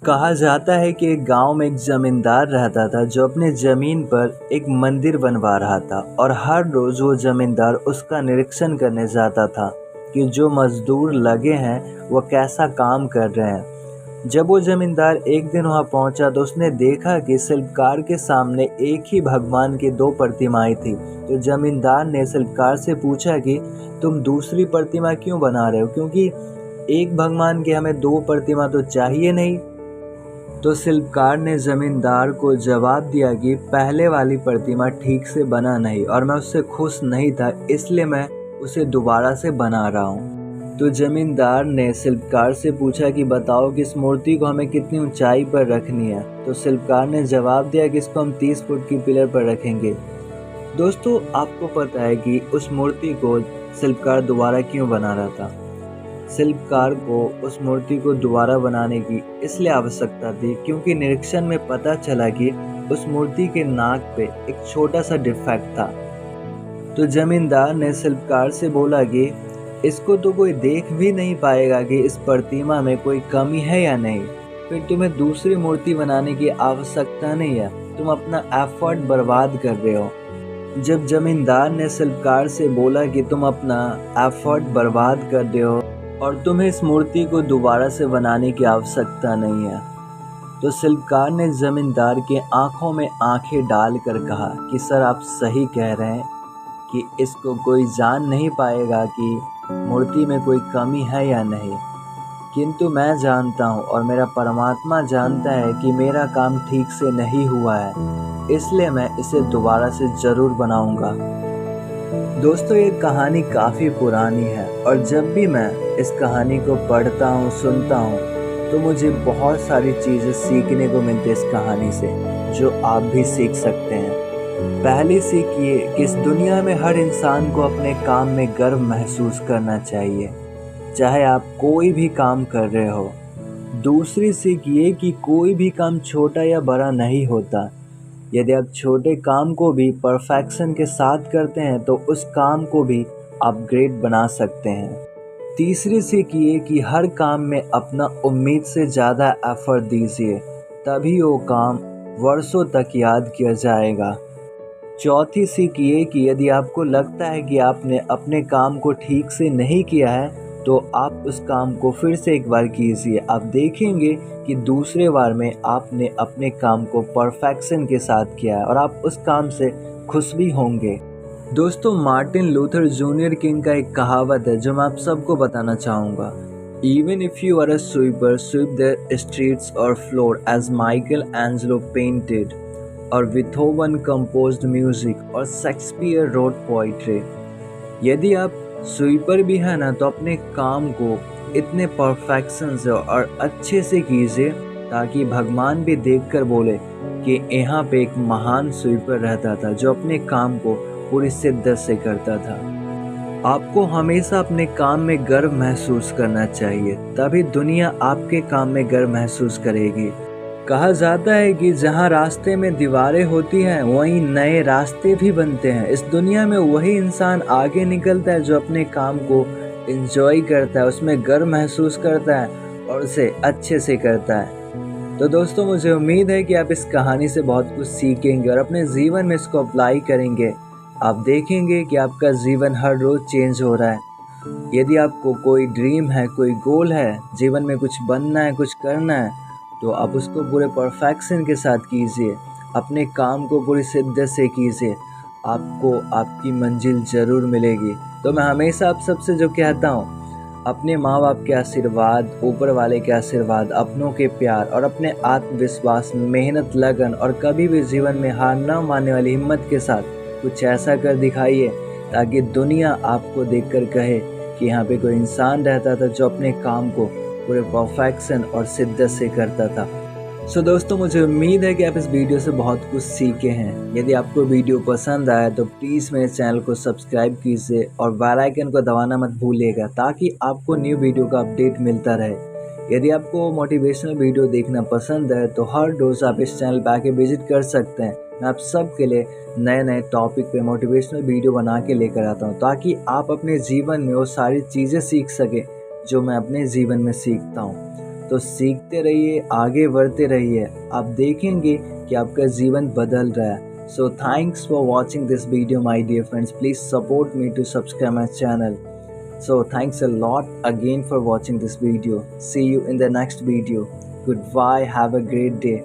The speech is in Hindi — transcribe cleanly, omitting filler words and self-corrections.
कहा जाता है कि एक गांव में एक जमींदार रहता था जो अपने जमीन पर एक मंदिर बनवा रहा था और हर रोज वो जमींदार उसका निरीक्षण करने जाता था कि जो मजदूर लगे हैं वो कैसा काम कर रहे हैं। जब वो जमींदार एक दिन वहां पहुंचा तो उसने देखा कि शिल्पकार के सामने एक ही भगवान की दो प्रतिमाएं थी। तो जमींदार ने शिल्पकार से पूछा कि तुम दूसरी प्रतिमा क्यों बना रहे हो, क्योंकि एक भगवान की हमें दो प्रतिमा तो चाहिए नहीं। तो शिल्पकार ने जमींदार को जवाब दिया कि पहले वाली प्रतिमा ठीक से बना नहीं और मैं उससे खुश नहीं था, इसलिए मैं उसे दोबारा से बना रहा हूँ। तो जमींदार ने शिल्पकार से पूछा कि बताओ कि इस मूर्ति को हमें कितनी ऊंचाई पर रखनी है। तो शिल्पकार ने जवाब दिया कि इसको हम 30 फुट की पिलर पर रखेंगे। दोस्तों, आपको पता है कि उस मूर्ति को शिल्पकार दोबारा क्यों बना रहा था? शिल्पकार को उस मूर्ति को दोबारा बनाने की इसलिए आवश्यकता थी क्योंकि निरीक्षण में पता चला कि उस मूर्ति के नाक पे एक छोटा सा डिफेक्ट था। तो जमींदार ने शिल्पकार से बोला कि इसको तो कोई देख भी नहीं पाएगा कि इस प्रतिमा में कोई कमी है या नहीं, फिर तुम्हें दूसरी मूर्ति बनाने की आवश्यकता नहीं है, तुम अपना एफर्ट बर्बाद कर रहे हो। जब जमींदार ने शिल्पकार से बोला कि तुम अपना एफर्ट बर्बाद कर रहे हो और तुम्हें इस मूर्ति को दोबारा से बनाने की आवश्यकता नहीं है, तो शिल्पकार ने जमींदार के आंखों में आंखें डालकर कहा कि सर, आप सही कह रहे हैं कि इसको कोई जान नहीं पाएगा कि मूर्ति में कोई कमी है या नहीं, किंतु मैं जानता हूँ और मेरा परमात्मा जानता है कि मेरा काम ठीक से नहीं हुआ है, इसलिए मैं इसे दोबारा से ज़रूर बनाऊंगा। दोस्तों, ये कहानी काफ़ी पुरानी है और जब भी मैं इस कहानी को पढ़ता हूँ, सुनता हूँ, तो मुझे बहुत सारी चीज़ें सीखने को मिलती है इस कहानी से, जो आप भी सीख सकते हैं। पहली सीख ये कि इस दुनिया में हर इंसान को अपने काम में गर्व महसूस करना चाहिए, चाहे आप कोई भी काम कर रहे हो। दूसरी सीख ये कि कोई भी काम छोटा या बड़ा नहीं होता। यदि आप छोटे काम को भी परफेक्शन के साथ करते हैं तो उस काम को भी आप ग्रेट बना सकते हैं। तीसरी सीख ये कि हर काम में अपना उम्मीद से ज़्यादा एफर्ट दीजिए, तभी वो काम वर्षों तक याद किया जाएगा। चौथी सीख ये कि यदि आपको लगता है कि आपने अपने काम को ठीक से नहीं किया है तो आप उस काम को फिर से एक बार कीजिए। आप देखेंगे कि दूसरे बार में आपने अपने काम को परफेक्शन के साथ किया है और आप उस काम से खुश भी होंगे। दोस्तों, मार्टिन लूथर जूनियर किंग का एक कहावत है जो मैं आप सबको बताना चाहूँगा। Even if you are a sweeper, sweep the streets or floor as Michelangelo painted, or Beethoven composed music, और शेक्सपियर wrote poetry। यदि आप स्वीपर भी है ना, तो अपने काम को इतने परफेक्शन से और अच्छे से कीजिए ताकि भगवान भी देखकर बोले कि यहाँ पे एक महान स्वीपर रहता था जो अपने काम को पूरी शिद्दत से करता था। आपको हमेशा अपने काम में गर्व महसूस करना चाहिए, तभी दुनिया आपके काम में गर्व महसूस करेगी। कहा जाता है कि जहाँ रास्ते में दीवारें होती हैं वहीं नए रास्ते भी बनते हैं। इस दुनिया में वही इंसान आगे निकलता है जो अपने काम को एंजॉय करता है, उसमें गर्व महसूस करता है और उसे अच्छे से करता है। तो दोस्तों, मुझे उम्मीद है कि आप इस कहानी से बहुत कुछ सीखेंगे और अपने जीवन में इसको अप्लाई करेंगे। आप देखेंगे कि आपका जीवन हर रोज़ चेंज हो रहा है। यदि आपको कोई ड्रीम है, कोई गोल है, जीवन में कुछ बनना है, कुछ करना है, तो आप उसको पूरे परफेक्शन के साथ कीजिए, अपने काम को पूरी शिद्दत से कीजिए, आपको आपकी मंजिल ज़रूर मिलेगी। तो मैं हमेशा आप सबसे जो कहता हूँ, अपने माँ बाप के आशीर्वाद, ऊपर वाले के आशीर्वाद, अपनों के प्यार और अपने आत्मविश्वास, मेहनत, लगन और कभी भी जीवन में हार न मानने वाली हिम्मत के साथ कुछ ऐसा कर दिखाइए ताकि दुनिया आपको देखकर कहे कि यहाँ पे कोई इंसान रहता था जो अपने काम को पूरे परफेक्शन और शिद्दत से करता था। सो दोस्तों, मुझे उम्मीद है कि आप इस वीडियो से बहुत कुछ सीखे हैं। यदि आपको वीडियो पसंद आया तो प्लीज़ मेरे चैनल को सब्सक्राइब कीजिए और बेल आइकन को दबाना मत भूलिएगा ताकि आपको न्यू वीडियो का अपडेट मिलता रहे। यदि आपको मोटिवेशनल वीडियो देखना पसंद है तो हर रोज़ आप इस चैनल पर आके विजिट कर सकते हैं। मैं आप सबके लिए नए नए टॉपिक पे मोटिवेशनल वीडियो बना के लेकर आता हूँ ताकि आप अपने जीवन में वो सारी चीज़ें सीख सकें जो मैं अपने जीवन में सीखता हूँ। तो सीखते रहिए, आगे बढ़ते रहिए, आप देखेंगे कि आपका जीवन बदल रहा है। So thanks for watching this video my dear friends, please support me to subscribe my channel. So thanks a lot again for watching this video. See you in the next video. Goodbye, have a great day.